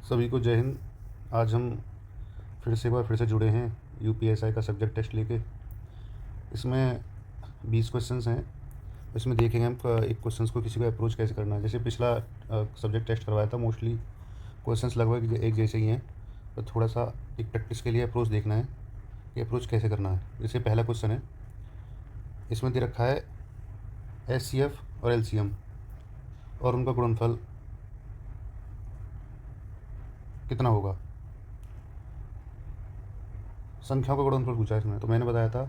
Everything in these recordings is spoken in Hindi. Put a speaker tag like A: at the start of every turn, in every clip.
A: सभी को जय हिंद। आज हम एक बार फिर से जुड़े हैं यूपीएसआई का सब्जेक्ट टेस्ट लेके। इसमें 20 क्वेश्चंस हैं। इसमें देखेंगे हम एक क्वेश्चंस को किसी को अप्रोच कैसे करना है। जैसे पिछला सब्जेक्ट टेस्ट करवाया था, मोस्टली क्वेश्चंस लगभग एक जैसे ही हैं, तो थोड़ा सा एक प्रैक्टिस के लिए अप्रोच देखना है कि अप्रोच कैसे करना है। जैसे पहला क्वेश्चन है, इसमें दे रखा है एचसीएफ और एलसीएम और उनका गुणनफल कितना होगा। संख्याओं का गुणनफल पूछा है इसमें। तो मैंने बताया था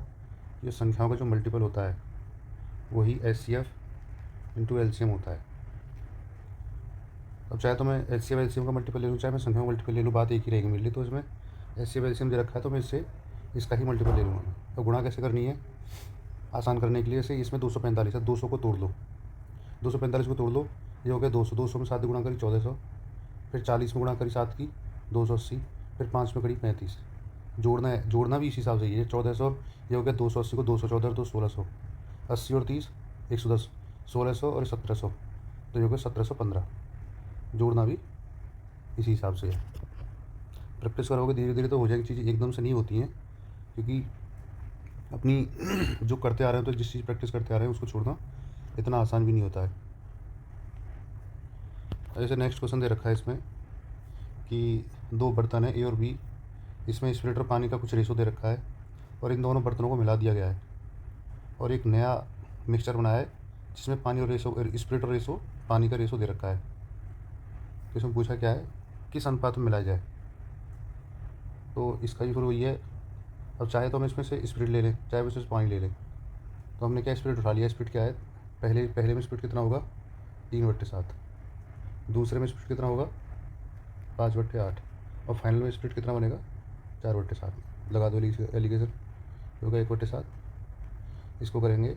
A: ये संख्याओं का जो मल्टीपल होता है वही एचसीएफ इंटू एलसीएम होता है। अब चाहे तो मैं एचसीएफ एलसीएम का मल्टीपल ले लूँ, चाहे मैं संख्याओं का मल्टीपल ले लूँ, बात एक ही रहेगी मेरे लिए। तो इसमें एचसीएफ एलसीएम दे रखा है तो मैं इससे इसका ही मल्टीपल ले लूँगा। तो गुणा कैसे करनी है आसान करने के लिए, से इसमें 245 है, 200 को तोड़ लो, 245 को तोड़ लो, ये हो गया 200। 200 में 7 गुणा करी 1400, फिर 40 में गुणा करी 7 की 280, फिर 5 में करी 35। जोड़ना है, जोड़ना भी इसी हिसाब से। ये 1400, ये हो गया 280 को 214 तो 1600, 80 और 30 110, 1600 और 1700 तो ये हो गया 1715। जोड़ना भी इसी हिसाब से है। प्रैक्टिस करोगे धीरे धीरे तो हो जाएगी चीज़ें, एकदम से नहीं होती हैं, क्योंकि अपनी जो करते आ रहे हैं, तो जिस चीज़ प्रैक्टिस करते आ रहे हैं उसको छोड़ना इतना आसान भी नहीं होता है। जैसे नेक्स्ट क्वेश्चन दे रखा है इसमें कि दो बर्तन है ए और बी, इसमें 1 लीटर पानी का कुछ रेशो दे रखा है और इन दोनों बर्तनों को मिला दिया गया है और एक नया मिक्सचर बनाया है जिसमें पानी और रेशो, स्प्रिट और रेशो, पानी का रेशो दे रखा है। तो इसमें पूछा क्या है, किस अनुपात में मिलाया जाए। तो इसका भी फिर वही है। अब चाहे तो हम इसमें से स्प्रिट ले लें, चाहे इसमें से पानी ले लें। तो हमने क्या स्प्रिट उठा लिया। स्प्रिट क्या है, पहले में स्प्रिट कितना होगा 3/7, दूसरे में स्प्रिट कितना होगा 5/8 और फाइनल में स्प्लिट कितना बनेगा 4/7। लगा दो एलिगेशन, होगा 1/7। इसको करेंगे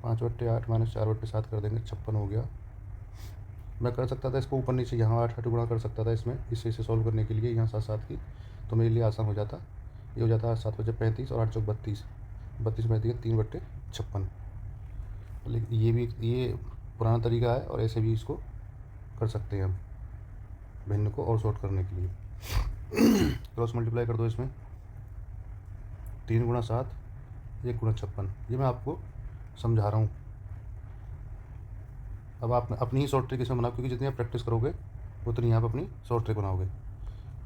A: 5/8 माइनस 4/7 कर देंगे, 56 हो गया। मैं कर सकता था इसको ऊपर नीचे, यहाँ 8 गुणा कर सकता था इसमें, इसे सॉल्व करने के लिए यहाँ 7 की, तो मेरे लिए आसान हो जाता। ये हो जाता 7 बजे 35 और 8 चौक 32, 32 में 3/56। लेकिन ये भी ये पुराना तरीका है और ऐसे भी इसको कर सकते हैं हम भिन्न को और सॉर्ट करने के लिए। क्रॉस मल्टीप्लाई कर दो इसमें, 3 गुणा 7 1 गुणा 56। ये मैं आपको समझा रहा हूँ। अब आप अपनी ही शॉर्ट ट्रिक इसमें बनाओ, क्योंकि जितनी आप प्रैक्टिस करोगे उतनी आप अपनी शॉर्ट ट्रिक बनाओगे।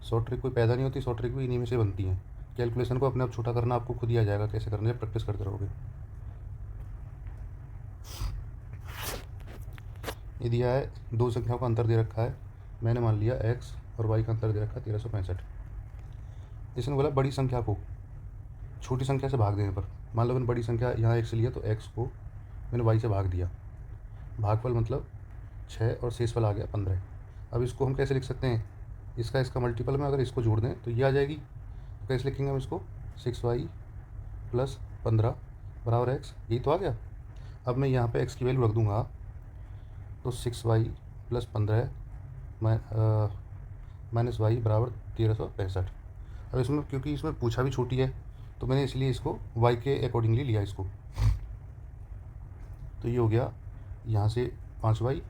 A: शॉर्ट ट्रिक कोई पैदा नहीं होती, शॉर्ट ट्रिक भी इन्हीं में से बनती हैं। कैलकुलेशन को अपने आप छोटा करना आपको खुद ही आ जाएगा कैसे करना है, प्रैक्टिस करते रहोगे। ये दिया है दो संख्याओं का अंतर दे रखा है, मैंने मान लिया x और y का अंतर दे रखा है 1365। इसने बोला बड़ी संख्या को छोटी संख्या से भाग देने पर, मान लो मैंने बड़ी संख्या यहाँ x लिया तो x को मैंने y से भाग दिया। भागफल मतलब 6 और शेषफल आ गया 15। अब इसको हम कैसे लिख सकते हैं, इसका मल्टीपल में अगर इसको जोड़ दें तो ये आ जाएगी। तो कैसे लिखेंगे हम इसको, 6y + 15 बराबर x, यही तो आ गया। अब मैं यहाँ पे x की वैल्यू रख दूँगा, तो 6y + 15 माइनस y बराबर 1365। अब इसमें क्योंकि इसमें पूछा भी छोटी है तो मैंने इसलिए इसको y के अकॉर्डिंगली लिया इसको। तो ये हो गया यहाँ से 5y,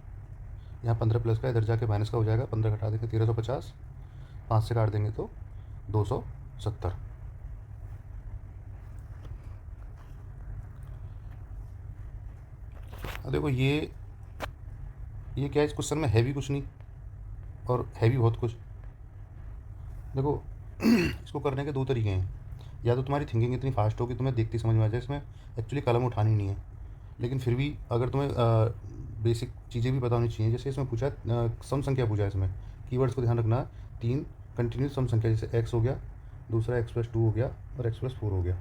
A: यहाँ 15 प्लस का, इधर जाके माइनस का हो जाएगा, 15 घटा देंगे 1350, 5 से काट देंगे तो 270। अब देखो ये क्या है, इस क्वेश्चन में हैवी कुछ नहीं और हैवी बहुत कुछ। देखो इसको करने के दो तरीके हैं, या तो तुम्हारी थिंकिंग इतनी फास्ट हो कि तुम्हें देखती समझ में आ जाए, इसमें एक्चुअली कलम उठानी नहीं है, लेकिन फिर भी अगर तुम्हें बेसिक चीज़ें भी पता होनी चाहिए। जैसे इसमें पूछा है सम संख्या पूछा है, इसमें कीवर्ड्स को ध्यान रखना। 3 कंटिन्यूस सम संख्या, जैसे x हो गया, दूसरा x+2 हो गया और x+4 हो गया।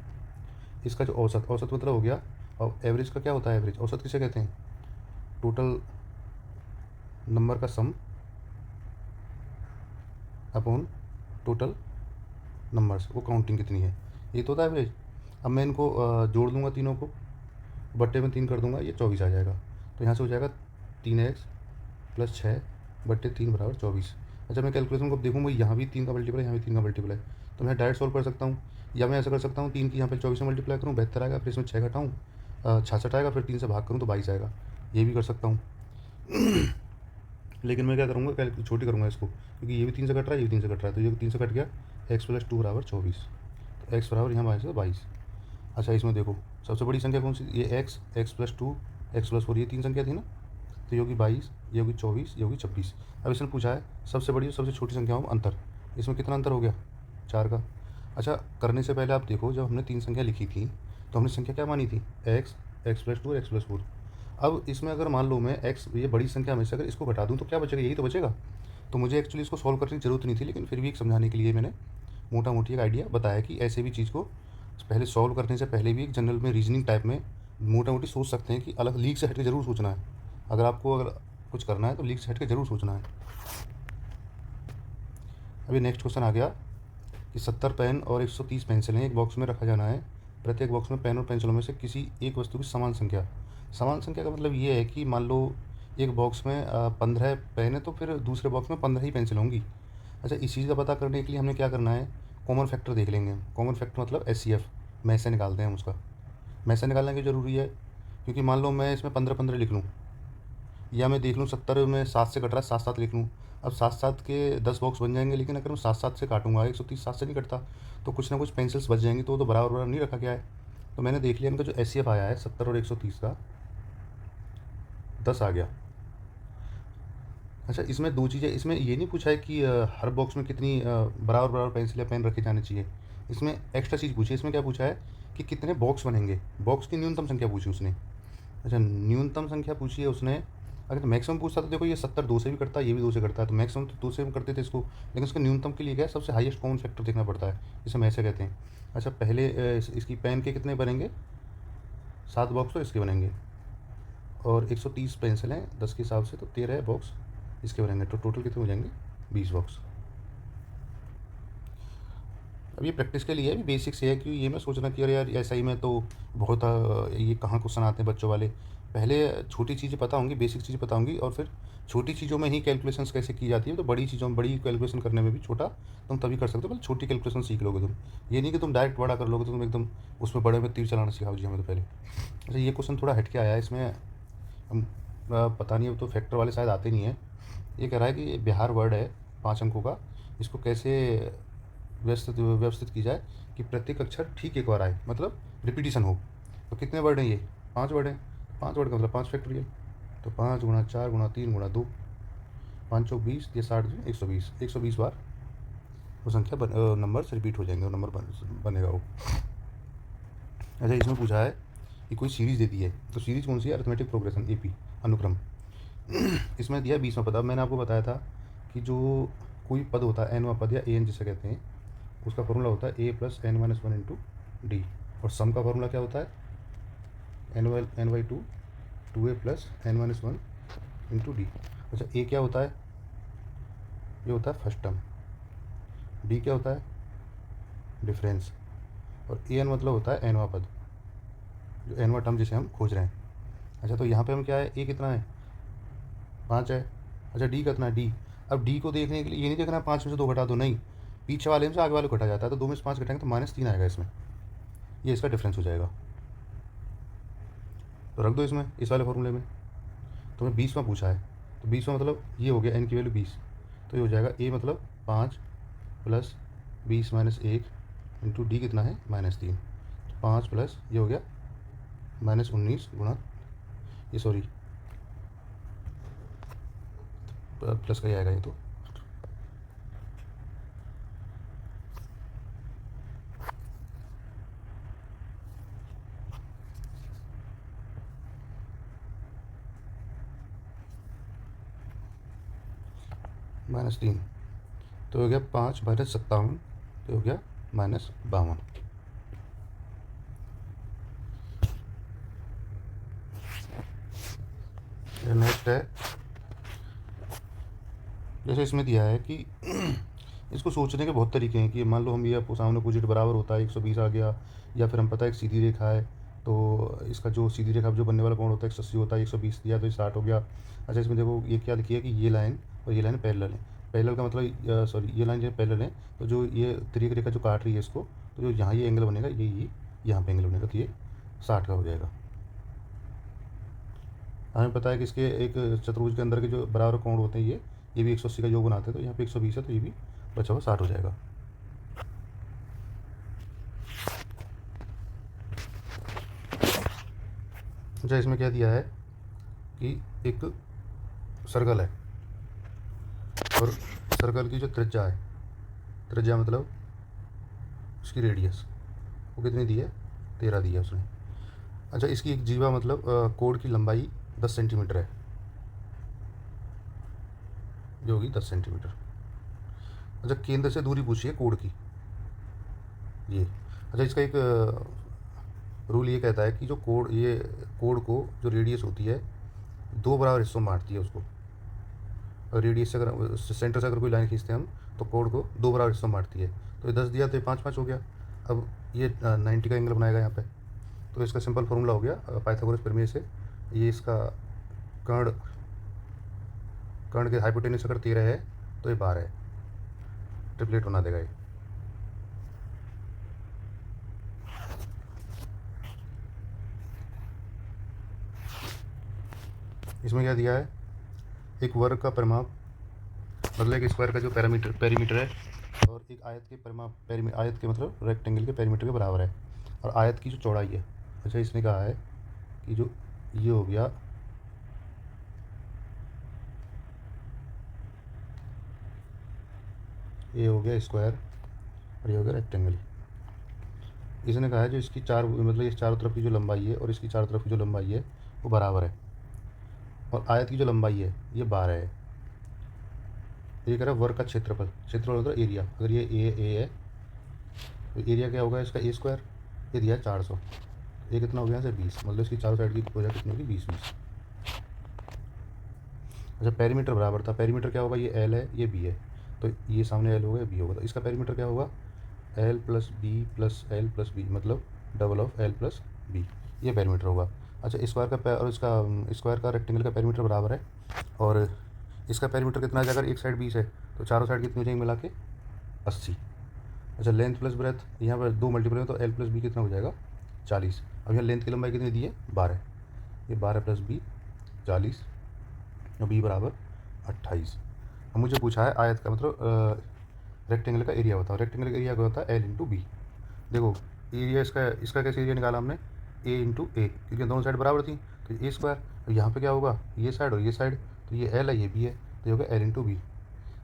A: इसका जो औसत मतलब हो गया। और एवरेज का क्या होता है, एवरेज औसत किसे कहते हैं, टोटल नंबर का सम अपॉन टोटल नंबर्स, वो काउंटिंग कितनी है, ये तो होता है एवरेज। अब मैं इनको जोड़ दूंगा, तीनों को बट्टे में 3 कर दूंगा, ये 24 आ जाएगा। तो यहाँ से हो जाएगा 3x + 6/3 बराबर 24। अच्छा, मैं कैलकुलेशन को देखूँगा, यहाँ भी 3 का मल्टीपल है, यहाँ भी 3 का मल्टीपल है, तो मैं डायरेक्ट सॉल्व कर सकता हूँ। या मैं ऐसा कर सकता हूँ, 3 की यहाँ पे 24 से मल्टीप्लाई करूँ, 72 आएगा, फिर इसमें 6 घटाऊँ 66 आएगा, फिर 3 से भाग करूँ तो 22 आएगा, ये भी कर सकता हूँ। लेकिन मैं क्या करूँगा, छोटी करूँगा इसको, क्योंकि ये भी 3 से कट रहा है, ये भी 3 से कट रहा है, तो ये 3 से कट गया, एक्स प्लस 2 बराबर 24, तो एक्स बराबर यहाँ 22। अच्छा इसमें देखो सबसे बड़ी संख्या कौन सी, ये एक्स प्लस 2 एक्स प्लस 4, ये 3 संख्या थी ना, तो ये होगी 22, ये होगी 24, ये होगी 26। अब इसने पूछा है सबसे बड़ी और सबसे छोटी संख्याओं में अंतर, इसमें कितना अंतर हो गया, 4 का। अच्छा करने से पहले आप देखो, जब हमने 3 संख्या लिखी थी तो हमने संख्या क्या मानी थी, एक्स प्लस 2 एक्स प्लस 4। अब इसमें अगर मान लो मैं एक्स, ये बड़ी संख्या में से अगर इसको घटा दूँ तो क्या बचेगा, यही तो बचेगा। तो मुझे एक्चुअली इसको सॉल्व करने की ज़रूरत नहीं थी, लेकिन फिर भी एक समझाने के लिए मैंने मोटा मोटी एक आइडिया बताया कि ऐसे भी चीज़ को पहले सॉल्व करने से पहले भी एक जनरल में रीजनिंग टाइप में मोटा मोटी सोच सकते हैं कि अलग लीक से हट के ज़रूर सोचना है। अगर कुछ करना है तो लीक से हट के ज़रूर सोचना है। अभी नेक्स्ट क्वेश्चन आ गया कि 70 पेन और 130 पेंसिलें एक बॉक्स में रखा जाना है। प्रत्येक बॉक्स में पेन और पेंसिलों में से किसी एक वस्तु की समान संख्या। समान संख्या का मतलब ये है कि मान लो एक बॉक्स में 15 पेन है, तो फिर दूसरे बॉक्स में 15 ही पेंसिल होंगी। अच्छा इस चीज़ का पता करने के लिए हमने क्या करना है, कॉमन फैक्टर देख लेंगे। कॉमन फैक्टर मतलब SCF, में से निकालते हैं हम उसका। में से निकालना क्यों ज़रूरी है, क्योंकि मान लो मैं इसमें 15-15 लिख लूँ, या मैं देख लूँ 70 में 7 से कट रहा है, 7-7 लिख लूँ। अब 7-7 के 10 बॉक्स बन जाएंगे, लेकिन अगर मैं 7-7 से काटूंगा, 130 7 से नहीं कटता, तो कुछ ना कुछ पेंसिल्स बच जाएंगी, तो वो तो बराबर बराबर नहीं रखा गया है। तो मैंने देख लिया इनका जो SCF आया है 70 और 130 का 10 आ गया। अच्छा इसमें दो चीज़ें, इसमें ये नहीं पूछा है कि हर बॉक्स में कितनी बराबर बराबर पेंसिल या पेन रखे जाने चाहिए। इसमें एक्स्ट्रा चीज़ पूछी है, इसमें क्या पूछा है कि कितने बॉक्स बनेंगे, बॉक्स की न्यूनतम संख्या पूछी उसने। अच्छा न्यूनतम संख्या पूछी है उसने। अगर तो मैक्सिमम पूछता तो देखो ये 70 2 से भी कटता है, ये भी 2 से कटता है, तो मैक्सिमम तो 2 से भी करते थे इसको, लेकिन उसके न्यूनतम के लिए क्या है, सबसे हाईएस्ट कॉमन फैक्टर देखना पड़ता है, जिसे हम ऐसे कहते हैं। अच्छा पहले इसकी पेन के कितने बनेंगे, 7 बॉक्स तो इसके बनेंगे, और 130 पेंसिल हैं 10 के हिसाब से, तो 13 बॉक्स इसके बनेंगे, तो टोटल कितने हो जाएंगे, 20 बॉक्स। अब ये प्रैक्टिस के लिए है, बेसिक से है, कि ये मैं सोचना कि अरे यार ऐसा ही में तो बहुत ये कहाँ क्वेश्चन आते हैं बच्चों वाले। पहले छोटी चीज़ें पता होंगी, बेसिक चीज़ें पता होंगी, और फिर छोटी चीज़ों में ही कैलकुलेशंस कैसे की जाती है, तो बड़ी चीज़ों में बड़ी कैलकुलेशन करने में भी छोटा तुम तभी कर सकते हो, पहले छोटी कैलकुलेशन सीख लोगे तुम। ये नहीं कि तुम डायरेक्ट बड़ा कर लोगे, तो तुम एकदम उसमें बड़े में तीर चलाना सिखाओ जी हमें तो पहले। अच्छा ये क्वेश्चन थोड़ा हट के आया है, इसमें हम पता नहीं, अब तो फैक्टर वाले शायद आते नहीं हैं। ये कह रहा है कि बिहार वर्ड है 5 अंकों का, इसको कैसे व्यवस्थित की जाए कि प्रत्येक अक्षर ठीक एक बार आए, मतलब रिपीटिशन हो। तो कितने वर्ड हैं ये, 5 वर्ड हैं। 5 वर्ड का मतलब 5 फैक्टोरियल, तो 5 गुणा 4 गुणा 3 गुणा 2, 5 चौक 20, ये 60 120, 120 बार वो संख्या नंबर्स रिपीट हो जाएंगे, और नंबर बनेगा वो। अच्छा इसमें पूछा है कि कोई सीरीज़ दे दी है, तो सीरीज़ कौन सी है, अरिथमेटिक प्रोग्रेशन AP अनुक्रम। इसमें दिया 20वां पद। अब मैंने आपको बताया था कि जो कोई पद होता है nवां पद या an जिसे कहते हैं, उसका फॉर्मूला होता है a plus n-1 into D, और सम का फॉर्मूला क्या होता है, n/2 2a plus n-1 into D. अच्छा a क्या होता है, ये होता है फर्स्ट टर्म, डी क्या होता है, डिफरेंस, और an मतलब होता है nवां पद, जो nवां टर्म जिसे हम खोज रहे हैं। अच्छा तो यहाँ पे हम क्या है, a कितना है, 5 है। अच्छा डी कितना है, डी। अब डी को देखने के लिए ये नहीं देखना 5 में से 2 घटा दो, नहीं, पीछे वाले में से आगे वाले को घटा जाता है, तो 2 में से 5 घटाएंगे तो -3 आएगा इसमें, ये इसका डिफरेंस हो जाएगा। तो रख दो इसमें, इस वाले फॉर्मूले में। तो मैं 20वां पूछा है, तो 20वां मतलब ये हो गया, एन की वैल्यू 20, तो ये हो जाएगा ए मतलब 5 प्लस 20 माइनस 1 इंटू डी कितना है -3, तो 5 प्लस ये हो गया -19 गुणा, ये सॉरी प्लस का ही आएगा ये, तो -3, तो हो गया 5 माइनस 57, तो हो गया -52। नेक्स्ट है, जैसे इसमें दिया है कि इसको सोचने के बहुत तरीके हैं, कि मान लो हम ये आपको सामने अपोजिट बराबर होता है 120 आ गया, या फिर हम पता है एक सीधी रेखा है, तो इसका जो सीधी रेखा जो बनने वाला कोण होता है 180 होता है, 120 दिया तो ये 60 हो गया। अच्छा इसमें देखो ये क्या लिखी है कि ये लाइन और ये लाइन पैरेलल है। पैरेलल का मतलब सॉरी, ये लाइन जो पैरेलल है, तो जो ये तिर्यक रेखा जो काट रही है इसको, तो जो यहाँ ये एंगल बनेगा, ये यहाँ पे एंगल बनेगा, तो ये 60 का हो जाएगा। हमें पता है कि इसके एक चतुर्भुज के अंदर के जो बराबर कोण होते हैं ये भी 180 का योग बनाते हैं, तो यहाँ पे 120 है, तो ये भी बचा हुआ 60 हो जाएगा। अच्छा, इसमें क्या दिया है कि एक सर्कल है और सर्कल की जो त्रिज्या है, त्रिज्या मतलब उसकी रेडियस, वो कितनी दी है, 13 दी है उसने। अच्छा, इसकी एक जीवा मतलब कोण की लंबाई 10 सेंटीमीटर है, जो होगी 10 सेंटीमीटर। अच्छा, केंद्र से दूरी पूछी है कोण की, ये। अच्छा, इसका एक रूल ये कहता है कि जो कोण, ये कोण को जो रेडियस होती है 2 बराबर हिस्सों में बांटती है उसको। और रेडियस से अगर सेंटर से अगर कोई लाइन खींचते हैं हम, तो कोण को 2 बराबर हिस्सों में बांटती है। तो ये 10 दिया तो ये 5 5 हो गया। अब ये 90 का एंगल बनाएगा यहाँ पे, तो इसका सिंपल फार्मूला हो गया पाइथागोरस प्रमेय से। ये इसका कर्ण कर्ण के हाइपोटेन्यूज अगर 13 है तो ये 12 है, ट्रिपलेट बना देगा ये। इसमें क्या दिया है, एक वर्ग का परिमाप मतलब एक स्क्वायर का जो पेरीमीटर है, और एक आयत के परिमाप आयत के मतलब रेक्टेंगल के पेरीमीटर के बराबर है, और आयत की जो चौड़ाई है। अच्छा, इसने कहा है कि जो ये हो गया स्क्वायर और ये हो गया रेक्टेंगल। इसने कहा है जो इसकी मतलब इस चारों तरफ की जो लंबाई है और इसकी चारों तरफ की जो लंबाई है वो बराबर है, और आयत की जो लंबाई है ये 12 है। ये कह रहा है वर्ग का क्षेत्रफल मतलब एरिया। अगर ये ए है तो एरिया क्या होगा इसका, ए स्क्वायर। ये दिया है 400, ये कितना हो गया यहाँ से 20, मतलब इसकी चारों साइड की वजह कितनी होगी, 20 20। अच्छा, पेरीमीटर बराबर था, पेरीमीटर क्या होगा, ये एल है ये बी है, तो ये सामने एल होगा बी होगा, तो इसका पेरीमीटर क्या होगा, L plus B plus L plus B, मतलब double of L plus B, ये पेरीमीटर होगा। अच्छा, स्क्वायर का और इसका स्क्वायर का रेक्टेंगल का पेरीमीटर बराबर है, और इसका पेरीमीटर कितना है, अगर एक साइड 20 है तो चारों साइड कितनी हो जाएंगी मिला के 80। अच्छा, लेंथ प्लस ब्रेथ, यहाँ पर 2 मल्टीपल है तो एल प्लस बी कितना हो जाएगा 40। अब यहाँ लेंथ की लंबाई कितनी दी है 12, ये 12 प्लस बी 40, और बी बराबर 28। अब मुझे पूछा है आयत का मतलब रेक्टेंगल का एरिया बताओ। रेक्टेंगल का एरिया क्या होता है, एल इंटू बी। देखो एरिया इसका कैसे एरिया निकाला हमने, ए इंटू ए, क्योंकि दोनों साइड बराबर थी, तो ए स्क्वायर। तो यहाँ पे क्या होगा, ये साइड और ये साइड, तो ये एल है ये बी है, तो ये होगा एल इंटू बी।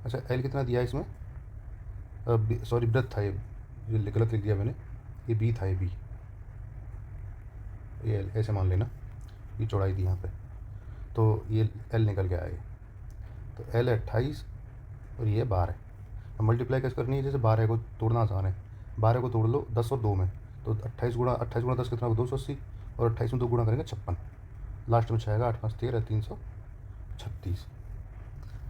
A: अच्छा, एल कितना दिया है इसमें, सॉरी ब्रेथ था ये गलत लिख दिया मैंने, ये बी था, ये बी, ये एल ऐसे मान लेना, ये चौड़ाई थी यहाँ पे, तो ये एल निकल के आएगा। तो एल है 28 और ये 12। अब मल्टीप्लाई कैसे करनी है, जैसे 12 को तोड़ना आसान है, 12 को तोड़ लो 10 और 2 में, तो 28 गुणा 10 कितना होगा 280, और 28 में 2 गुणा करेंगे 56, लास्ट में छाएगा 8 5 13 336।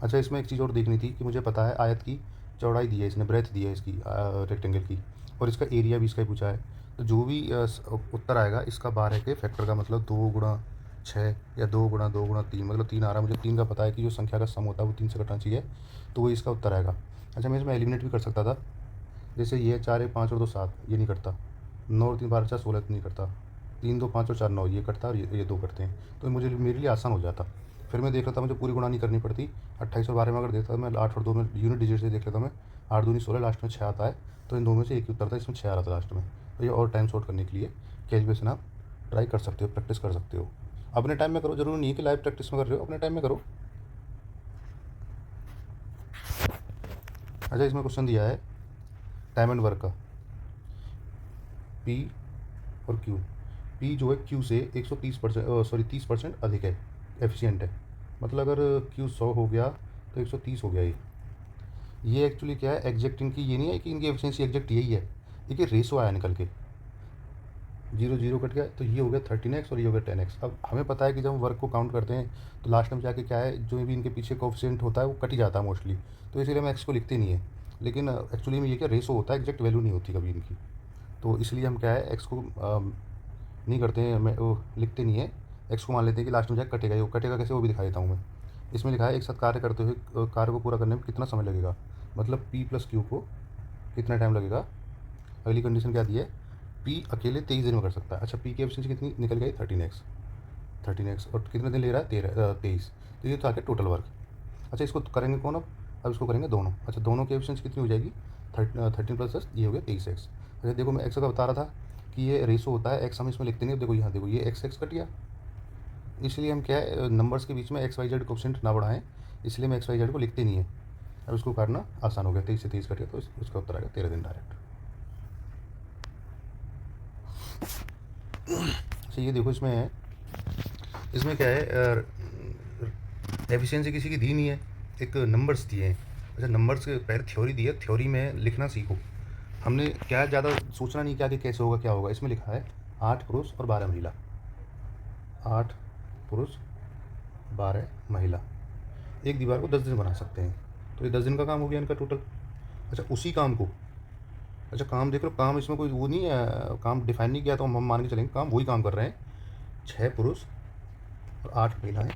A: अच्छा, इसमें एक चीज़ और देखनी थी कि मुझे पता है आयत की चौड़ाई दी है इसने, ब्रेथ दी है इसकी रेक्टेंगल की, और इसका एरिया भी इसका ही पूछा है। तो जो भी उत्तर आएगा इसका 12 के फैक्टर का मतलब 2 गुणा 6 या 2 गुणा 2 गुणा 3, मतलब 3 आ रहा है, मुझे 3 का पता है कि जो संख्या का सम होता है वो 3 से कटना चाहिए, तो वो इसका उत्तर आएगा। अच्छा, मैं इसमें एलिमिनेट भी कर सकता था, जैसे ये 4 1 5 और 2 7, ये नहीं करता, 9 और 3 12 4 16 नहीं करता, 3 2 5 और 4 9 ये कटता, और ये 2 करते हैं, तो मुझे मेरे लिए आसान हो जाता। फिर मैं देख रहा था मुझे पूरी गुणा नहीं करनी पड़ती, 28 और 12 में अगर देखता मैं 8 और 2 में यूनिट डिजिट से देख लेता मैं, 8 दूनी 16, लास्ट में 6 आता है, तो इन दो में से एक ही उत्तर था, इसमें 6 आ रहा था लास्ट में। तो ये और टाइम शॉर्ट करने के लिए कैलकुलेशन आप ट्राई कर सकते हो, प्रैक्टिस कर सकते हो, अपने टाइम में करो, जरूरी नहीं है कि लाइव प्रैक्टिस में कर रहे हो, अपने टाइम में करो। अच्छा, इसमें क्वेश्चन दिया है टाइम एंड वर्क का, पी और क्यू। पी जो है क्यू से 130% सॉरी 30% अधिक है, एफिशिएंट है, मतलब अगर क्यू 100 हो गया तो 130 हो गया ये एक्चुअली क्या है, एग्जैक्ट इनकी ये नहीं है कि इनकी एफिशिएंसी एग्जैक्ट यही है, ये रेशो आया निकल के 0 0 कट गया, तो ये हो गया 13x और ये हो गया 10x। अब हमें पता है कि जब हम वर्क को काउंट करते हैं तो लास्ट में जाके क्या है, जो भी इनके पीछे कोएफिशिएंट होता है वो कट ही जाता है मोस्टली, तो इसीलिए हम एक्स को लिखते नहीं है, लेकिन एक्चुअली में ये क्या रेशो होता है, एग्जैक्ट वैल्यू नहीं होती कभी इनकी, तो इसलिए हम क्या है एक्स को नहीं करते हैं, मैं वो लिखते नहीं है, एक्स को मान लेते हैं कि लास्ट में जाकर कटेगा, वो कटेगा कैसे वो भी दिखा देता हूँ मैं। इसमें लिखा है एक साथ कार्य करते हुए कार्य को पूरा करने में कितना समय लगेगा, मतलब पी प्लस क्यू को कितना टाइम लगेगा। अगली कंडीशन क्या दी है, पी अकेले 23 दिन में कर सकता है। अच्छा, पी की एफिशिएंसी कितनी निकल गई 13x, 13x, और कितने दिन ले रहा है 23। तो ये तो आ गया टोटल वर्क। अच्छा इसको करेंगे कौन अब इसको करेंगे दोनों। अच्छा दोनों की एफिशिएंसी कितनी हो जाएगी 13 + 10 ये हो गया 23x। अच्छा देखो मैं एक्स का बता रहा था कि ये रेशो होता है, एक्स हम इसमें लिखते नहीं। अब देखो यहाँ देखो ये एक्स कट गया, इसलिए हम क्या है नंबर्स के बीच में एक्स वाई जेड कोएफिशिएंट ना बढ़ाएं, इसलिए मैं एक्स वाई जेड को लिखते नहीं है। अब इसको काटना आसान हो गया, 23 से 23 कट गया तो इसका उत्तर आ गया 13 दिन डायरेक्ट। अच्छा ये देखो इसमें क्या है एफिशिएंसी किसी की दी नहीं है, एक नंबर्स दिए हैं। अच्छा नंबर्स के पहले थ्योरी दी है, थ्योरी में लिखना सीखो। हमने क्या ज़्यादा सोचना नहीं कि आगे कैसे होगा क्या होगा। इसमें लिखा है 8 पुरुष और 12 महिला, 8 पुरुष 12 महिला, एक दीवार को 10 दिन बना सकते हैं। तो ये 10 दिन का काम हो गया इनका टोटल। अच्छा उसी काम को, अच्छा काम देख लो, काम इसमें कोई वो नहीं है, काम डिफाइन नहीं किया तो हम मान के चलेंगे काम वही काम कर रहे हैं। 6 पुरुष और 8 महिलाएं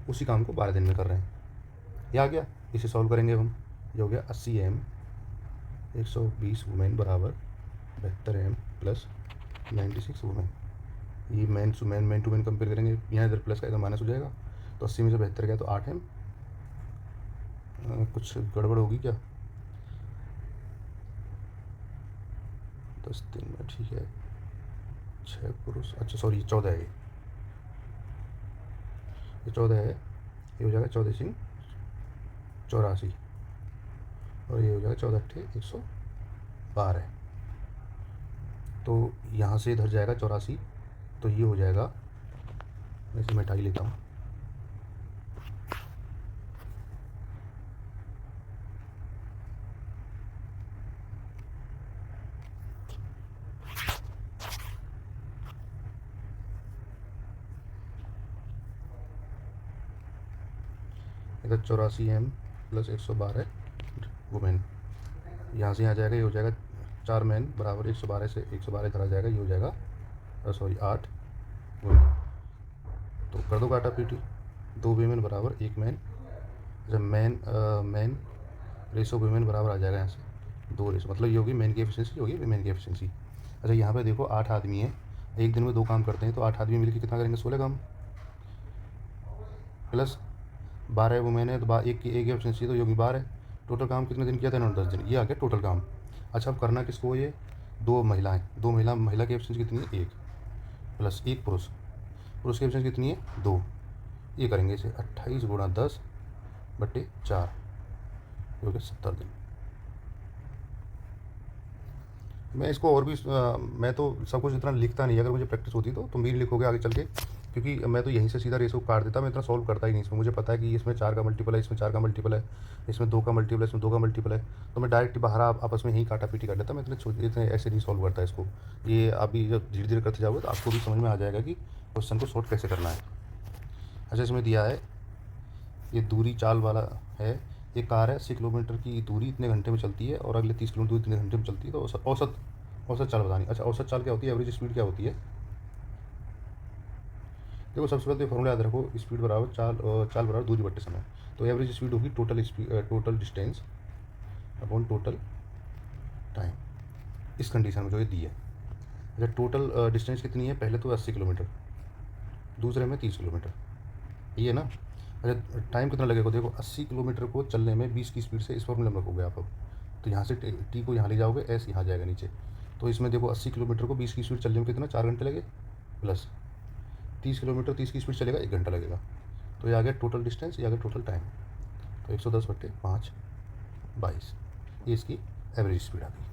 A: उसी काम को 12 दिन में कर रहे हैं। ये आ गया, इसे सॉल्व करेंगे हम। ये हो गया 80m 120 वुमेन बराबर 72m प्लस 96 वुमेन। ये मैन टू मैन कंपेयर करेंगे, यहाँ इधर प्लस का इधर माइनस हो जाएगा। तो 80 में से 72 गया तो 8m। कुछ गड़बड़ होगी क्या 10 दिन में, ठीक है। 6 पुरुष, अच्छा सॉरी 14 है, ये 14 है, ये हो जाएगा 14 सिंह 84 और ये हो जाएगा 14 अट्ठे 112। तो यहाँ से इधर जाएगा 84, तो ये हो जाएगा, वैसे मैं मिटा ही लेता हूँ। इधर 84m प्लस 112 वुमेन, यहाँ से यहाँ जाएगा, ये हो जाएगा 4 मैन बराबर 112 से 112 इधर आ जाएगा, ये हो जाएगा सॉरी 8 वुमेन। तो कर दो काटा पीटी, 2 वीमेन बराबर 1 मैन। जब मैन रेशो वीमेन बराबर आ जाएगा यहाँ से 2 रेशो, मतलब ये होगी मैन की एफिशिएंसी, होगी वीमेन की एफिशिएंसी। अच्छा यहाँ पे देखो 8 आदमी हैं, एक दिन में 2 काम करते हैं, तो 8 आदमी मिलकर कितना करेंगे 16 काम, प्लस 12 वुमेन है तो एक की एफिशिएंसी तो योगी 12 है। टोटल काम कितने दिन किया था इन्होंने 10 दिन, ये आ गया टोटल काम। अच्छा अब करना किसको, ये 2 महिलाएं, महिला की एफिशिएंसी कितनी है 1 प्लस 1 पुरुष की एफिशिएंसी कितनी है 2। ये करेंगे इसे 28 गुणा 10/4 जो कि 70 दिन। मैं इसको और भी मैं तो सब कुछ इतना लिखता नहीं, अगर मुझे प्रैक्टिस होती तो तुम भी लिखोगे आगे चल के, क्योंकि मैं तो यहीं से सीधा रेशो काट देता, मैं इतना सॉल्व करता ही नहीं इसमें। मुझे पता है कि इसमें 4 का मल्टीपल है, इसमें 4 का मल्टीपल है, इसमें 2 का मल्टीपल है, इसमें 2 का मल्टीपल है, तो मैं डायरेक्ट बाहर आपस में यहीं काटा पीटी कर लेता। मैं इतने ऐसे नहीं सॉल्व करता इसको। ये अभी जब धीरे धीरे करते जाओगे तो आपको भी समझ में आ जाएगा कि क्वेश्चन को सॉल्व कैसे करना है। अच्छा इसमें दिया है ये दूरी चाल वाला है, ये कार है 80 किलोमीटर की दूरी इतने घंटे में चलती है और अगले 30 किलोमीटर दूरी इतने घंटे में चलती है, तो औसत चाल बतानी। अच्छा औसत चाल क्या होती है, एवरेज स्पीड क्या होती है। देखो सबसे पहले तो फॉर्मूला याद रखो, स्पीड बराबर चाल बराबर दूरी बट्टे समय। तो एवरेज स्पीड होगी total distance upon total time, इस कंडीशन में जो ये दी है। अच्छा टोटल डिस्टेंस कितनी है, पहले तो 80 किलोमीटर, दूसरे में 30 किलोमीटर, ये है ना। अच्छा टाइम कितना लगेगा, देखो 80 किलोमीटर को चलने में 20 की स्पीड से, इस फॉर्मूले में रखोगे आप। अब तो यहाँ से टी को यहाँ ले जाओगे, एस यहाँ जाएगा नीचे, तो इसमें देखो 80 किलोमीटर को 20 की स्पीड चलने में कितना 4 घंटे लगे, प्लस 30 किलोमीटर 30 की स्पीड चलेगा 1 घंटा लगेगा। तो ये आ गया टोटल डिस्टेंस, ये आ गया टोटल टाइम। तो 110/5 22, ये इसकी एवरेज स्पीड आ गई।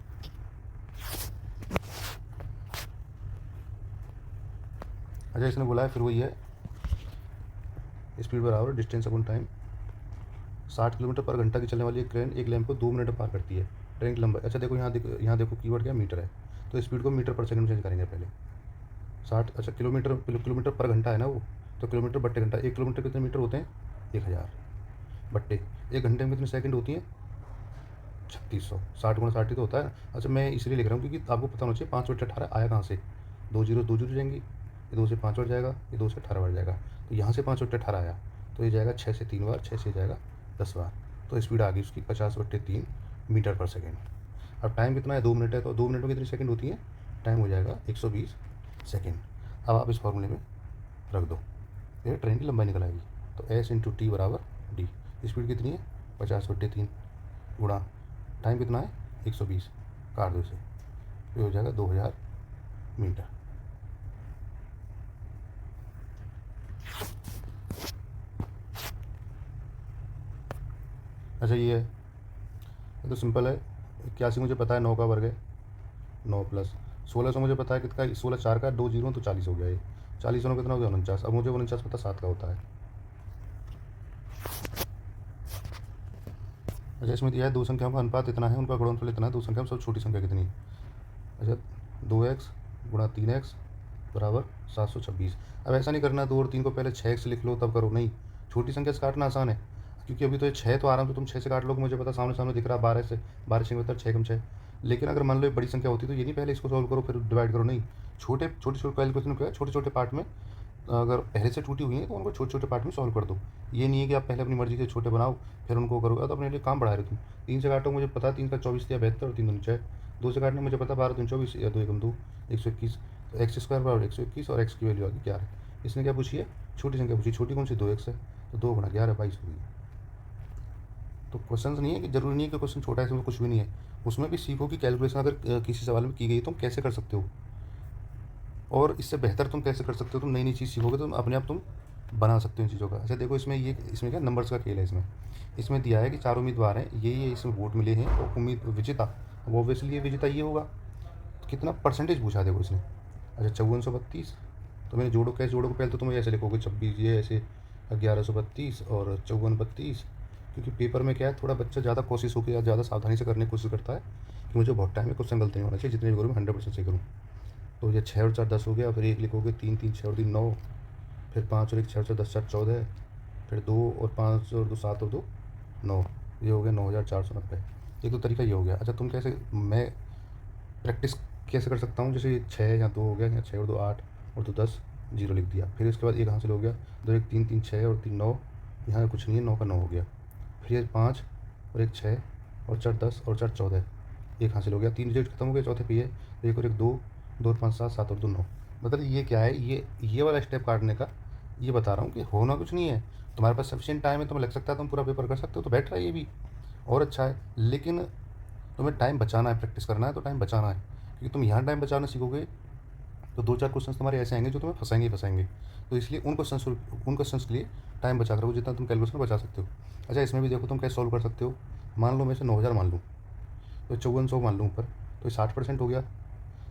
A: अच्छा इसने बोला है फिर वही है, स्पीड बराबर डिस्टेंस अपॉन टाइम। 60 किलोमीटर पर घंटा की चलने वाली एक ट्रेन एक लैंप को 2 मिनट में पार करती है, ट्रेन की लंबाई। अच्छा देखो यहाँ देखो कीवर्ड क्या मीटर है, तो स्पीड को मीटर पर सेकंड चेंज करेंगे पहले। 60, अच्छा किलोमीटर पर घंटा है ना वो, तो किलोमीटर बट्टे घंटा, 1 किलोमीटर कितने मीटर होते हैं 1000 बट्टे 1 घंटे में कितने सेकंड होती हैं 3600, 60 गुणा 60 तो होता है। अच्छा मैं इसलिए लिख रहा हूँ क्योंकि आपको पता होना चाहिए 5/18 आया कहाँ से, 2 जीरो जाएंगी, ये 2 से 5 बढ़ जाएगा, ये 2 से 18 बढ़ जाएगा, तो यहाँ से 5/18 आया, तो ये जाएगा 6 से 3 बार, 6 से जाएगा 10 बार, तो स्पीड आ गई उसकी 50/3 मीटर पर सेकेंड। अब टाइम कितना है 2 मिनट है, तो 2 मिनट में कितनी सेकंड होती है, टाइम हो जाएगा 120 सेकेंड। अब आप इस फॉर्मूले में रख दो, ये ट्रेन की लंबाई निकल आएगी। तो एस इंटू टी बराबर डी। स्पीड कितनी है 50/3 गुणा टाइम कितना है 120, काट दो इसे, तो हो जाएगा 2000 मीटर। अच्छा ये है, ये तो सिंपल है। 81 मुझे पता है 9 का वर्ग है, 9 प्लस 1600 मुझे पता है कितना, 16 4 का 2 जीरो तो 40 हो गया। ये 40 होना कितना हो गया 49। अब मुझे 49 पता 7 का होता है। अच्छा इसमें दिया है दो संख्याओं का अनुपात इतना है, उनका गुणनफल इतना है, दो संख्या में सब छोटी संख्या कितनी है। अच्छा 2x गुणा 3x बराबर 726। अब ऐसा नहीं करना 2 और 3 को पहले 6x लिख लो तब करो, नहीं, छोटी संख्या से काटना आसान है, क्योंकि अभी तो ये 6 तो आराम से तुम 6 से काट लो, मुझे पता सामने सामने दिख रहा 12 से, 12 6 में 6 कम 6। लेकिन अगर मान लो ये बड़ी संख्या होती तो ये नहीं पहले इसको सॉल्व करो फिर डिवाइड करो, नहीं, छोटे छोटे कैलकुलेशन क्या है, छोटे छोटे पार्ट में अगर पहले से टूटी हुई है तो उनको छोटे छोटे पार्ट में सॉल्व कर दो। ये नहीं है कि आप पहले अपनी मर्जी से छोटे बनाओ फिर उनको करो, तो अपने लिए काम बढ़ा रहे तुम। 3 से काटो, मुझे पता 3 का 24 या 72 और 3 दूनी 6। 2 से काटने मुझे पता 12 दूनी 24 या 2 एकम 2 121। तो एक्स स्क्वायर बराबर 121 और एक्स की वैल्यू आ गई 11। इसने क्या पूछी है, छोटी संख्या पूछी, छोटी कौन सी 2x है, तो 2 गुणा 11 22 होगी। तो क्वेश्चन नहीं है कि जरूरी नहीं है कि क्वेश्चन छोटा है, इसमें कुछ भी नहीं है, उसमें भी सीखो कि कैलकुलेशन अगर किसी सवाल में की गई तुम कैसे कर सकते हो, और इससे बेहतर तुम कैसे कर सकते हो। तुम नई नई चीज़ सीखोगे तो अपने आप तुम बना सकते हो इन चीज़ों का। अच्छा देखो इसमें ये, इसमें क्या नंबर्स का खेल है। इसमें दिया है कि 4 उम्मीदवार हैं, ये इसमें वोट मिले हैं और उम्मीद विजेता, अब ऑब्वियसली ये विजेता ये होगा। कितना परसेंटेज पूछा देखो इसने। अच्छा 5432, तो मैंने जोड़ो, कैसे जोड़ो, पहले तो तुम ऐसे लिखोगे 26, ये ऐसे 1132 और 5432, क्योंकि पेपर में क्या है थोड़ा बच्चा ज़्यादा कोशिश होकर या ज़्यादा सावधानी से करने की कोशिश करता है कि मुझे बहुत टाइम में क्वेश्चन गलती नहीं होना चाहिए, जितने भी करूँ 100% सही करूँ। तो ये 6 और 4 10 हो गया, फिर 1 लिखोगे 3 3 6 और 3 9, फिर 5 और 1 6 और 4 10 4 14, फिर 2 और 5 और 2 7 और 2 9, ये हो गया 9490। एक तो तरीका ये हो गया। अच्छा तुम कैसे, मैं प्रैक्टिस कैसे कर सकता हूँ, जैसे 6 या 2 हो गया, या 6 और 2 8 और 2 10 जीरो लिख दिया, फिर इसके बाद एक हासिल हो गया, 2 1 3 3 6 और 3 9, यहाँ कुछ नहीं है, 9 का 9 हो गया, फिर ये 5 और 1 6 और 4 10 और 4 14, एक हासिल हो गया, 3 डिजिट खत्म हो गया, चौथे पे ये 1 और 1 2 2 और 5 7 7 और 2 9। मतलब ये क्या है, ये वाला स्टेप काटने का ये बता रहा हूँ कि होना कुछ नहीं है, तुम्हारे पास सफिशिएंट टाइम है, तुम्हें लग सकता है तुम पूरा पेपर कर सकते हो तो बेटर है, ये भी और अच्छा है। लेकिन तुम्हें टाइम बचाना है, प्रैक्टिस करना है तो टाइम बचाना है, क्योंकि तुम यहाँ टाइम बचाना सीखोगे तो 2 4 क्वेश्चन तुम्हारे ऐसे आएंगे जो तुम्हें फंसाएंगे ही फंसाएंगे। तो इसलिए उन क्वेश्चन के लिए टाइम बचा कर रखो जितना तुम कैलकुलेशन बचा सकते हो। अच्छा इसमें भी देखो तुम कैसे सॉल्व कर सकते हो। मान लो मैं से 9000 मान लूँ, तो 5400 मान लूँ ऊपर, तो ये 60% हो गया,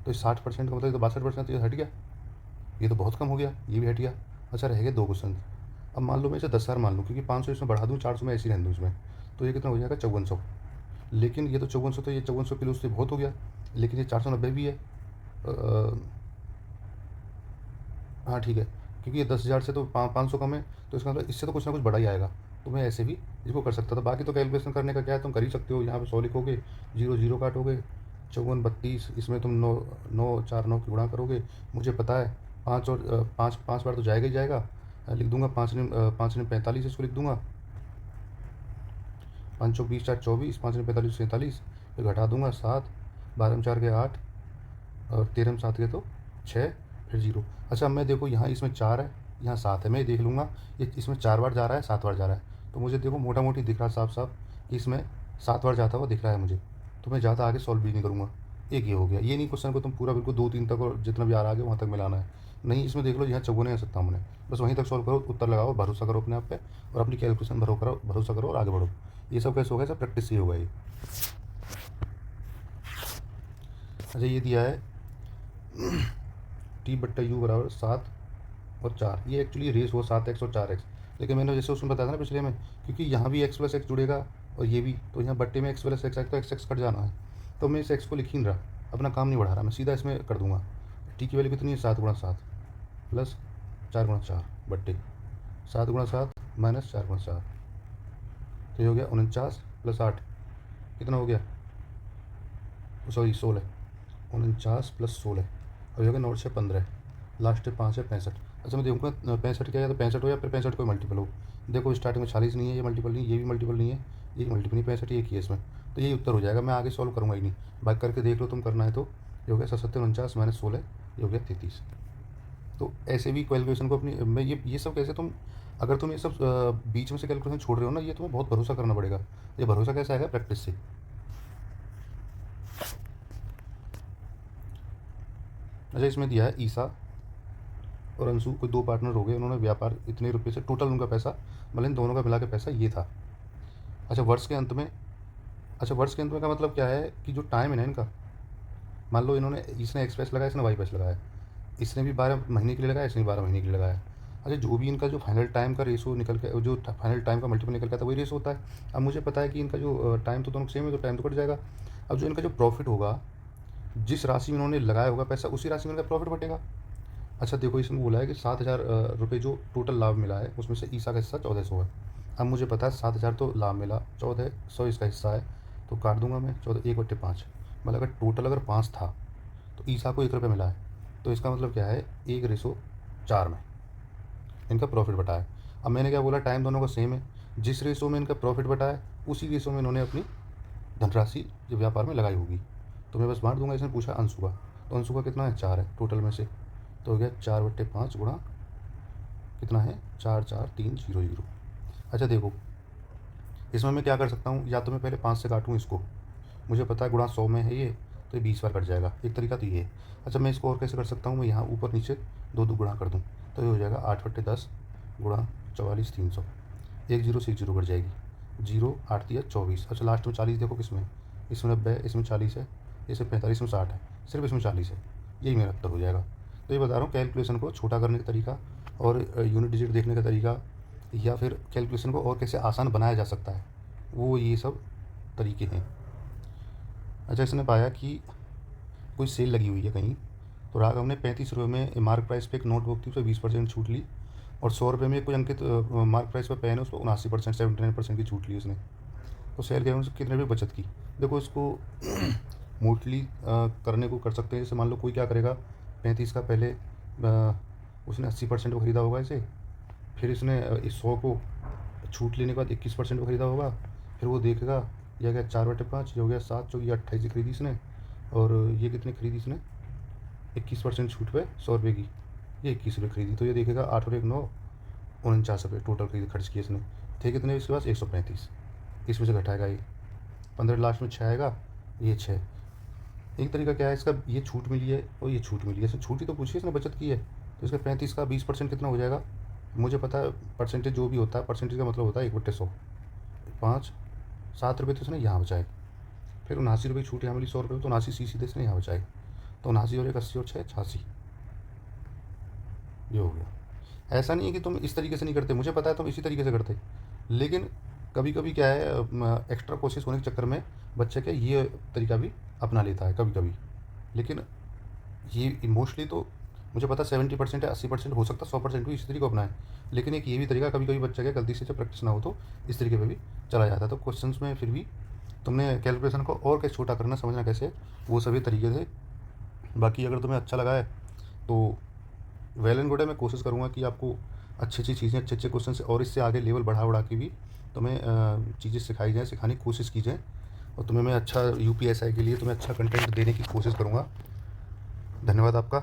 A: तो इस 60% का मतलब तो 62%, तो ये हट गया, ये तो बहुत कम हो गया, ये भी हट गया। अच्छा रह गए 2 क्वेश्चन। अब मान लो मैं इसे 10,000 मान लूँ, क्योंकि 500 इसमें बढ़ा दूँ, 400 में ऐसे ही रहने दूँ इसमें, तो ये कितना हो जाएगा 5400। लेकिन ये तो 5400, तो ये 5400 किलो उससे बहुत हो गया, लेकिन ये 490 भी है। हाँ ठीक है, क्योंकि ये 10,000 से तो 500 कम है, तो इसका मतलब इससे तो कुछ ना कुछ बड़ा ही आएगा। तो मैं ऐसे भी इसको कर सकता था। बाकी तो कैलकुलेशन करने का क्या है, तुम कर ही सकते हो। यहाँ पे 100 लिखोगे, 0 0 काटोगे, 54 32, इसमें तुम 9 9 4 9 की गुणा करोगे, मुझे पता है 5 और 5 5 बार तो जाएगा ही जाएगा। लिख दूंगा 5 ने 45, इसको लिख दूंगा 5 20 4 24, 5 ने 45 47, फिर घटा दूंगा 7, 12 में 4 के 8 और 13 में 7 के तो 6, फिर 0। अच्छा मैं देखो यहाँ इसमें 4 है, यहाँ 7 है, मैं ये देख लूँगा ये इसमें 4 बार जा रहा है 7 बार जा रहा है, तो मुझे देखो मोटा मोटी दिख रहा साफ साफ कि इसमें 7 बार जाता हुआ दिख रहा है मुझे, तो मैं ज़्यादा आगे सॉल्व भी नहीं करूँगा। एक ये हो गया, ये नहीं क्वेश्चन को तुम पूरा बिल्कुल 2 3 तक और जितना भी आ रहा है वहाँ तक मिलाना है, नहीं इसमें देख लो यहाँ 54 या 57 है, बस वहीं तक सॉल्व करो, उत्तर लगाओ, भरोसा करो अपने आप पे और अपनी कैलकुलेशन भरोसा करो और आगे बढ़ो। ये सब कैसे होगा, सब प्रैक्टिस से ही होगा ये। अच्छा ये दिया है T/U बराबर 7 और 4, ये एक्चुअली रेस हो 7x और 4x, लेकिन मैंने जैसे उसमें बताया था ना पिछले में, क्योंकि यहाँ भी x + x जुड़ेगा और ये भी, तो यहाँ बट्टे में x + x आएगा तो x कट जाना है, तो मैं इस x को लिख ही नहीं रहा, अपना काम नहीं बढ़ा रहा, मैं सीधा इसमें कर दूंगा। t की वैल्यू कितनी है 7 × 7 प्लस 4 × 4 बट्टे 7 × 7 माइनस 4 × 4, तो ये हो गया 49 + 8 कितना हो गया, सॉरी 16, 49 + 16 और ये हो गया 9 से 15, लास्ट 5 है 65। अच्छा मैं देखूँगा 65 क्या है, तो 65 हो या फिर 65 कोई मल्टीपल हो। देखो स्टार्टिंग में 46 नहीं है, ये मल्टीपल नहीं, ये भी मल्टीपल नहीं है, ये मल्टीपल नहीं, 65 एक ही है इसमें, तो यही उत्तर हो जाएगा। मैं आगे सॉल्व करूँगा ही नहीं, बाकी करके देख लो तुम करना है तो। ये हो गया 77 49 - 16, ये हो गया 33। तो ऐसे भी कैलकुलेशन को अपनी मैं ये सब कैसे तुम, अगर तुम ये सब बीच में से कैलकुलेशन छोड़ रहे हो ना, ये तुम्हें बहुत भरोसा करना पड़ेगा। ये भरोसा कैसे आएगा? प्रैक्टिस से। अच्छा, इसमें दिया है ईसा और अंशु कोई दो पार्टनर हो गए, उन्होंने व्यापार इतने रुपये से, टोटल उनका पैसा मतलब इन दोनों का मिला के पैसा ये था। अच्छा, वर्ष के अंत में, अच्छा वर्ष के अंत में का मतलब क्या है कि जो टाइम है ना इनका, मान लो इन्होंने, इसने एक्स पैस लगाया, इसने वाई पैस लगाया, इसने भी 12 महीने के लिए लगाया, इसने भी 12 महीने के लिए लगाया। अच्छा, जो भी इनका जो फाइनल टाइम का रेशो निकल के, जो फाइनल टाइम का मल्टीपल निकल के आता है वही रेशो होता है। अब मुझे पता है कि इनका जो टाइम तो दोनों सेम है, तो टाइम तो कट जाएगा। अब जो इनका जो प्रॉफिट होगा, जिस राशि में इन्होंने लगाया होगा पैसा, उसी राशि में इनका प्रॉफिट बटेगा। अच्छा देखो, इसमें बोला है कि 7,000 रुपये जो टोटल लाभ मिला है, उसमें से ईसा का हिस्सा 1400 है। अब मुझे पता है 7,000 तो लाभ मिला, 1400 इसका हिस्सा है, तो काट दूंगा मैं 14, 1/5। मतलब अगर टोटल अगर 5 था तो ईसा को 1 रुपये मिला है, तो इसका मतलब क्या है, 1:4 में इनका प्रॉफिट बटा है। अब मैंने क्या बोला, टाइम दोनों का सेम है, जिस रेशो में इनका प्रॉफिट बटा है उसी रेशो में इन्होंने अपनी धनराशि जो व्यापार में लगाई होगी, तो मैं बस बांट दूंगा। इसने पूछा अंशु का, तो अंशु का कितना है, 4 है टोटल में से, तो हो गया 4/5 गुणा कितना है, 4,4,3,0,0। अच्छा देखो, इसमें मैं क्या कर सकता हूँ, या तो मैं पहले 5 से काटूँ इसको, मुझे पता है गुणा 100 में है ये, तो ये 20 बार कट जाएगा, एक तरीका तो ये है। अच्छा, मैं इसको और कैसे कर सकता हूँ, मैं यहाँ ऊपर नीचे 2 गुणा कर दूँ, तो ये हो जाएगा 8/10 गुणा 44,300, 1 जीरो से 1 जीरो कट जाएगी, 0 8 दिया 24। अच्छा, लास्ट में 40 देखो किसमें, इसमें 90 है, इसमें 40 है, इसमें 45, इसमें 60 है, सिर्फ इसमें 40 है, यही मेरा उत्तर हो जाएगा। तो ये बता रहा हूँ, कैलकुलेशन को छोटा करने का तरीका और यूनिट डिजिट देखने का तरीका, या फिर कैलकुलेशन को और कैसे आसान बनाया जा सकता है, वो ये सब तरीके हैं। अच्छा, इसने पाया कि कोई सेल लगी हुई है कहीं, तो राघव ने 35 रुपये में मार्क प्राइस पे एक नोटबुक थी, उस पर 20% छूट ली, और 100 रुपये में कोई अंकित मार्क प्राइस पर पेन है, उस पर 79%, 79% की छूट ली उसने। तो सेल के उसने कितने रुपये बचत की। देखो इसको मोस्टली करने को कर सकते हैं। जैसे मान लो कोई क्या करेगा, 35 का पहले उसने 80% को ख़रीदा होगा इसे, फिर इसने इस 100 को छूट लेने के बाद 21% को ख़रीदा होगा, फिर वो देखेगा यह गया 4/5, ये हो गया 7, जो ये 28 खरीदी इसने, और ये कितने खरीदी इसने, 21% छूट पे 100 रुपये की, ये 21 रुपये खरीदी, तो ये देखेगा 8 और 1 9, 49 रुपये टोटल खरीद खर्च किए इसने। थे कितने इसके पास, 135, इसमें से घटाएगा ये 15, लास्ट में 6 आएगा, ये 6। एक तरीका क्या है इसका, ये छूट मिली है और ये छूट मिली है, इसने छूट ही तो पूछी, इसने बचत की है, तो इसका 35 का 20% कितना हो जाएगा, मुझे पता है परसेंटेज जो भी होता है, परसेंटेज का मतलब होता है 1/100, 5, 7 रुपये तो इसने यहाँ बचाए, फिर 79 रुपये छूट यहाँ मिली, 100 रुपये, तो 79 सीधे इसने यहाँ बचाए, तो 79 और 1 80 और 6 86, ये हो गया। ऐसा नहीं है कि तुम इस तरीके से नहीं करते, मुझे पता है तुम इसी तरीके से करते, लेकिन कभी कभी क्या है, एक्स्ट्रा कोशिश होने के चक्कर में बच्चे के ये तरीका भी अपना लेता है कभी कभी, लेकिन ये मोस्टली तो मुझे पता 70% है, 80% हो सकता है 100% भी इसी तरीके को अपनाए, लेकिन एक ये भी तरीका कभी कभी बच्चा क्या गलती से जब प्रैक्टिस ना हो तो इस तरीके पे भी चला जाता है। तो क्वेश्चन में फिर भी तुमने कैलकुलेशन को और कैसे छोटा करना, समझना कैसे, वो सभी तरीके थे। बाकी अगर तुम्हें अच्छा लगा है तो वेल एंड गुड है, मैं कोशिश करूँगा कि आपको अच्छी अच्छी चीज़ें, अच्छे अच्छे क्वेश्चन से और इससे आगे लेवल बढ़ा के भी तुम्हें चीज़ें सिखाई जाएँ, सिखाने की कोशिश की जाए, और तुम्हें मैं अच्छा UPSI के लिए तुम्हें अच्छा कंटेंट देने की कोशिश करूँगा। धन्यवाद आपका।